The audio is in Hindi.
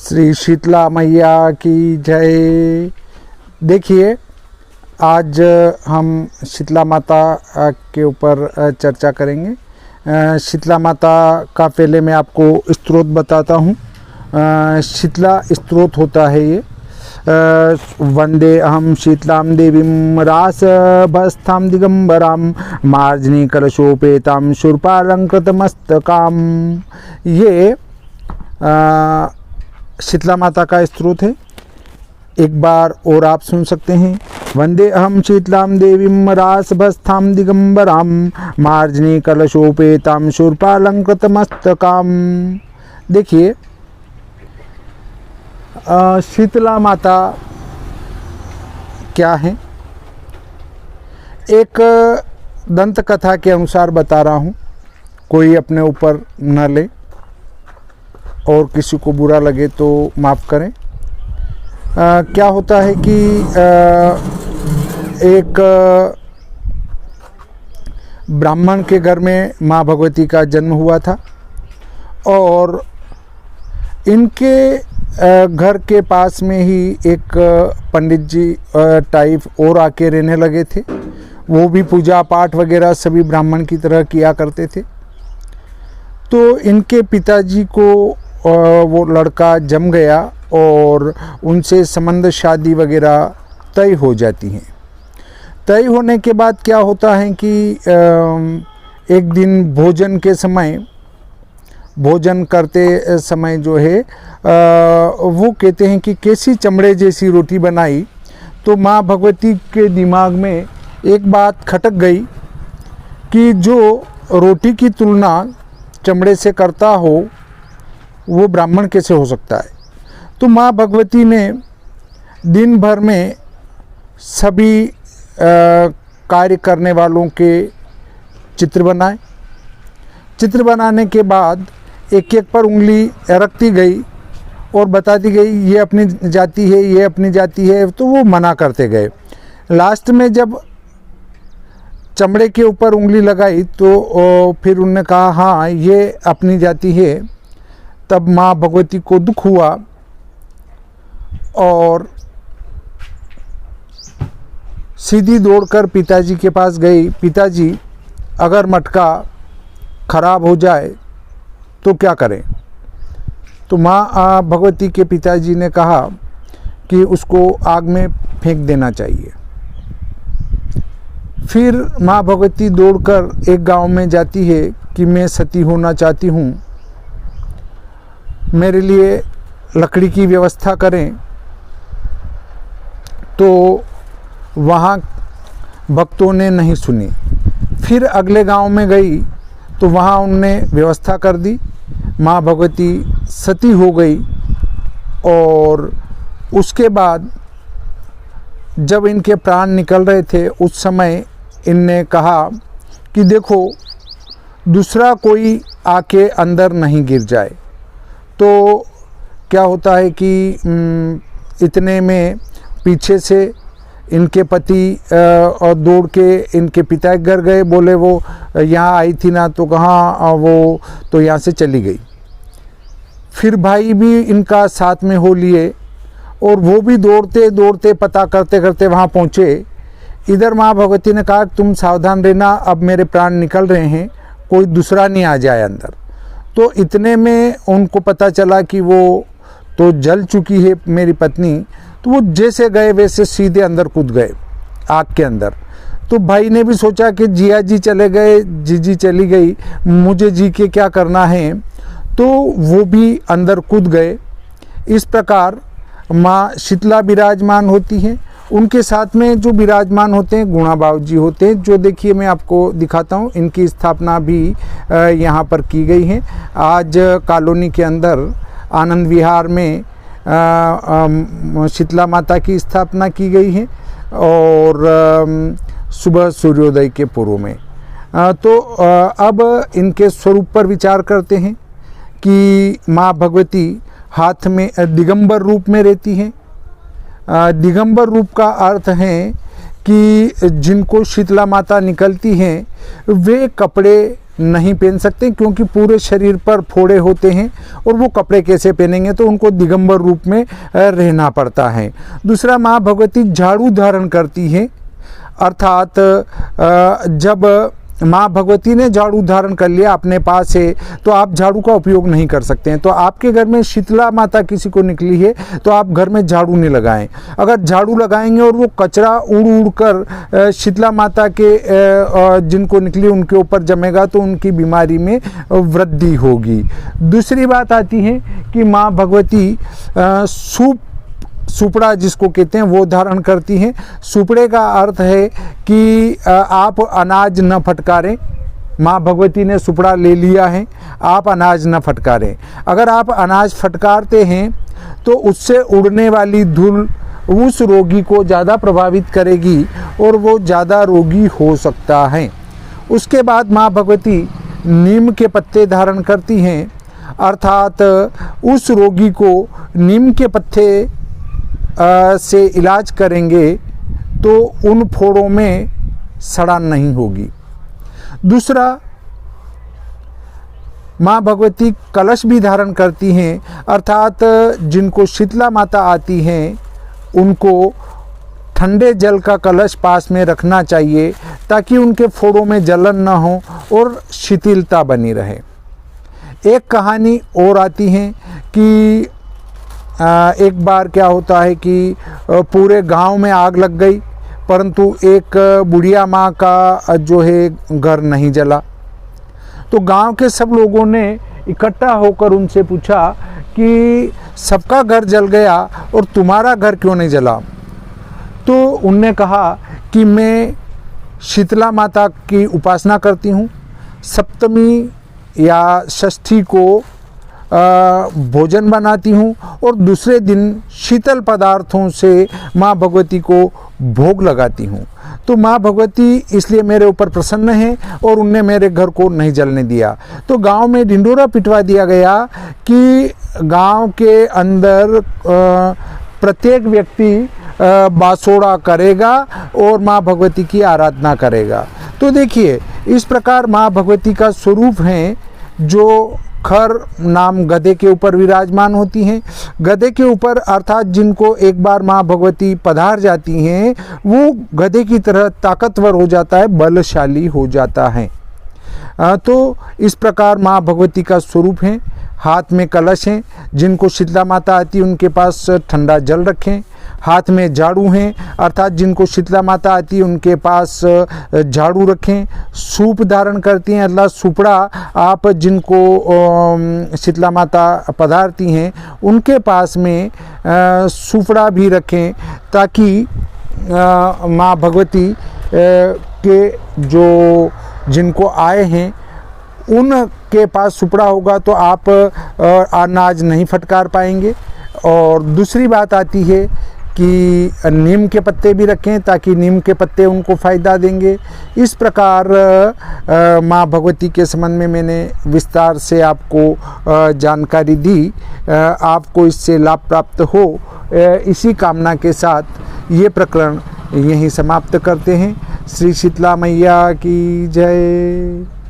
श्री शीतला मैया की जय। देखिए, आज हम शीतला माता के ऊपर चर्चा करेंगे। शीतला माता का पहले मैं आपको स्तोत्र बताता हूँ। शीतला स्तोत्र होता है ये। वंदे अहम शीतलां देवीं रासभस्थां दिगंबरां मार्जनी कलशोपेतां शूर्पालंकृतमस्तकां। ये शीतला माता का स्तोत्र है। एक बार और आप सुन सकते हैं। वंदे अहम शीतलां देवीं रासभस्थां दिगंबरां मार्जनी कलशोपेतां शूर्पालंकृतमस्तकां। देखिए, शीतला माता क्या है, एक दंत कथा के अनुसार बता रहा हूँ। कोई अपने ऊपर न ले और किसी को बुरा लगे तो माफ़ करें। क्या होता है कि एक ब्राह्मण के घर में माँ भगवती का जन्म हुआ था और इनके घर के पास में ही एक पंडित जी टाइप और आके रहने लगे थे। वो भी पूजा पाठ वगैरह सभी ब्राह्मण की तरह किया करते थे। तो इनके पिताजी को वो लड़का जम गया और उनसे संबंध शादी वगैरह तय हो जाती हैं। तय होने के बाद क्या होता है कि एक दिन भोजन के समय, भोजन करते समय जो है वो कहते हैं कि कैसी चमड़े जैसी रोटी बनाई। तो माँ भगवती के दिमाग में एक बात खटक गई कि जो रोटी की तुलना चमड़े से करता हो वो ब्राह्मण कैसे हो सकता है। तो माँ भगवती ने दिन भर में सभी कार्य करने वालों के चित्र बनाए। चित्र बनाने के बाद एक एक पर उंगली रखती गई और बताती गई ये अपनी जाति है, ये अपनी जाति है। तो वो मना करते गए। लास्ट में जब चमड़े के ऊपर उंगली लगाई तो फिर उन्होंने कहा हाँ ये अपनी जाति है। तब माँ भगवती को दुख हुआ और सीधी दौड़कर पिताजी के पास गई। पिताजी, अगर मटका खराब हो जाए तो क्या करें। तो माँ भगवती के पिताजी ने कहा कि उसको आग में फेंक देना चाहिए। फिर माँ भगवती दौड़कर एक गांव में जाती है कि मैं सती होना चाहती हूँ, मेरे लिए लकड़ी की व्यवस्था करें। तो वहाँ भक्तों ने नहीं सुनी। फिर अगले गांव में गई तो वहाँ उनने व्यवस्था कर दी। माँ भगवती सती हो गई और उसके बाद जब इनके प्राण निकल रहे थे उस समय इनने कहा कि देखो दूसरा कोई आके अंदर नहीं गिर जाए। तो क्या होता है कि इतने में पीछे से इनके पति और दौड़ के इनके पिता के घर गए। बोले वो यहाँ आई थी ना, तो कहाँ वो तो यहाँ से चली गई। फिर भाई भी इनका साथ में हो लिए और वो भी दौड़ते दौड़ते पता करते करते वहाँ पहुँचे। इधर माँ भगवती ने कहा तुम सावधान रहना, अब मेरे प्राण निकल रहे हैं, कोई दूसरा नहीं आ जाए अंदर। तो इतने में उनको पता चला कि वो तो जल चुकी है मेरी पत्नी। तो वो जैसे गए वैसे सीधे अंदर कूद गए आग के अंदर। तो भाई ने भी सोचा कि जिया जी चले गए, जीजी चली गई, मुझे जी के क्या करना है। तो वो भी अंदर कूद गए। इस प्रकार माँ शीतला विराजमान होती हैं। उनके साथ में जो विराजमान होते हैं गुणाबाव जी होते हैं, जो देखिए मैं आपको दिखाता हूँ। इनकी स्थापना भी यहाँ पर की गई है। आज कॉलोनी के अंदर आनंद विहार में शीतला माता की स्थापना की गई है और सुबह सूर्योदय के पूर्व में। तो अब इनके स्वरूप पर विचार करते हैं कि माँ भगवती हाथ में दिगंबर रूप में रहती हैं। दिगंबर रूप का अर्थ है कि जिनको शीतला माता निकलती हैं वे कपड़े नहीं पहन सकते क्योंकि पूरे शरीर पर फोड़े होते हैं और वो कपड़े कैसे पहनेंगे, तो उनको दिगंबर रूप में रहना पड़ता है। दूसरा, माँ भगवती झाड़ू धारण करती है, अर्थात जब माँ भगवती ने झाड़ू धारण कर लिया अपने पास है तो आप झाड़ू का उपयोग नहीं कर सकते हैं। तो आपके घर में शीतला माता किसी को निकली है तो आप घर में झाड़ू नहीं लगाएं। अगर झाड़ू लगाएंगे और वो कचरा उड़ उड़ कर शीतला माता के जिनको निकली उनके ऊपर जमेगा तो उनकी बीमारी में वृद्धि होगी। दूसरी बात आती है कि माँ भगवती सुपड़ा जिसको कहते हैं वो धारण करती हैं। सुपड़े का अर्थ है कि आप अनाज न फटकारें। माँ भगवती ने सुपड़ा ले लिया है, आप अनाज न फटकारें। अगर आप अनाज फटकारते हैं तो उससे उड़ने वाली धूल उस रोगी को ज़्यादा प्रभावित करेगी और वो ज़्यादा रोगी हो सकता है। उसके बाद माँ भगवती नीम के पत्ते धारण करती हैं, अर्थात उस रोगी को नीम के पत्ते से इलाज करेंगे तो उन फोड़ों में सड़ान नहीं होगी। दूसरा, माँ भगवती कलश भी धारण करती हैं, अर्थात जिनको शीतला माता आती हैं उनको ठंडे जल का कलश पास में रखना चाहिए ताकि उनके फोड़ों में जलन न हो और शिथिलता बनी रहे। एक कहानी और आती है कि एक बार क्या होता है कि पूरे गांव में आग लग गई परंतु एक बुढ़िया माँ का जो है घर नहीं जला। तो गांव के सब लोगों ने इकट्ठा होकर उनसे पूछा कि सबका घर जल गया और तुम्हारा घर क्यों नहीं जला। तो उनने कहा कि मैं शीतला माता की उपासना करती हूँ, सप्तमी या षष्ठी को भोजन बनाती हूँ और दूसरे दिन शीतल पदार्थों से माँ भगवती को भोग लगाती हूँ। तो माँ भगवती इसलिए मेरे ऊपर प्रसन्न है और उनने मेरे घर को नहीं जलने दिया। तो गांव में ढिंडोरा पिटवा दिया गया कि गांव के अंदर प्रत्येक व्यक्ति बासोड़ा करेगा और माँ भगवती की आराधना करेगा। तो देखिए, इस प्रकार माँ भगवती का स्वरूप है जो खर नाम गधे के ऊपर विराजमान होती हैं। गधे के ऊपर अर्थात जिनको एक बार माँ भगवती पधार जाती हैं वो गधे की तरह ताकतवर हो जाता है, बलशाली हो जाता है। तो इस प्रकार माँ भगवती का स्वरूप है। हाथ में कलश हैं, जिनको शीतला माता आती है उनके पास ठंडा जल रखें। हाथ में झाड़ू हैं, अर्थात जिनको शीतला माता आती है उनके पास झाड़ू रखें। सूप धारण करती हैं, अर्थात सुपड़ा आप जिनको शीतला माता पधारती हैं उनके पास में सुपड़ा भी रखें ताकि माँ भगवती के जो जिनको आए हैं उनके पास सुपड़ा होगा तो आप अनाज नहीं फटकार पाएंगे। और दूसरी बात आती है कि नीम के पत्ते भी रखें ताकि नीम के पत्ते उनको फ़ायदा देंगे। इस प्रकार माँ भगवती के संबंध में मैंने विस्तार से आपको जानकारी दी। आपको इससे लाभ प्राप्त हो, इसी कामना के साथ ये प्रकरण यहीं समाप्त करते हैं। श्री शीतला मैया की जय।